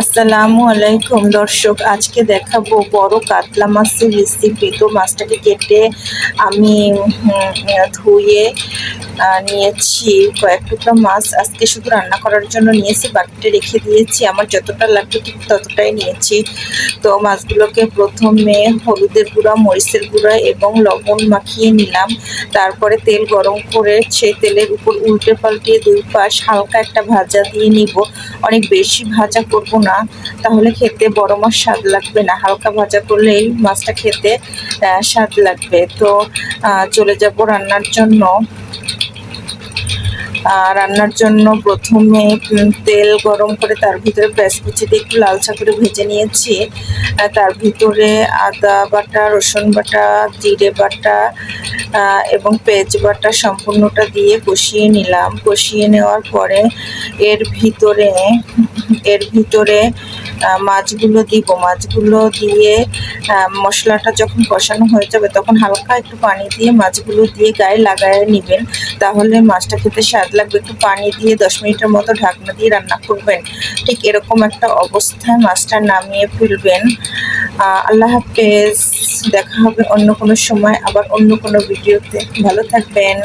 আসসালামু আলাইকুম দর্শক, আজকে দেখাবো বড় কাতলা মাছের রেসিপি। তো মাছটাকে কেটে আমি ধুয়ে নিয়েছি। কয়েক টুকরা মাছ আজকে শুধু রান্না করার জন্য নিয়েছি, বাকিটা রেখে দিয়েছি। আমার যতটা লাগবে ঠিক ততটাই নিয়েছি। তো মাছগুলোকে প্রথমে হলুদের গুঁড়া, মরিচের গুঁড়া এবং লবণ মাখিয়ে নিলাম। তারপরে তেল গরম করে সেই তেলের উপর উল্টে পাল্টে দুই পাশ হালকা একটা ভাজা দিয়ে নিব। অনেক বেশি ভাজা করব না, তাহলে খেতে বড় মাছ স্বাদ লাগবে না। হালকা ভাজা করলেই মাছটা খেতে স্বাদ লাগবে। তো চলে যাব রান্নার জন্য। রান্নার জন্য প্রথমে তেল গরম করে তার ভিতরে পেঁয়াজ কুচি দিয়ে একটু লালচা করে ভেজে নিয়েছি। তার ভিতরে আদা বাটা, রসুন বাটা, জিরে বাটা এবং পেঁয়াজ বাটা সম্পূর্ণটা দিয়ে কষিয়ে নিলাম। কষিয়ে নেওয়ার পরে এর ভিতরে মাছগুলো দিব। মাছগুলো দিয়ে মশলাটা যখন কষানো হয়ে যাবে তখন হালকা একটু পানি দিয়ে মাছগুলো দিয়ে গায়ে লাগায় নেবেন, তাহলে মাছটা খেতে স্বাদ লাগবে। একটু পানি দিয়ে 10 মিনিটের মতো ঢাকনা দিয়ে রান্না করবেন। ঠিক এরকম একটা অবস্থায় মাছটা নামিয়ে ফেলবেন। আল্লাহ হাফেজ। দেখা হবে অন্য কোনো সময়, আবার অন্য কোনো ভিডিওতে। ভালো থাকবেন।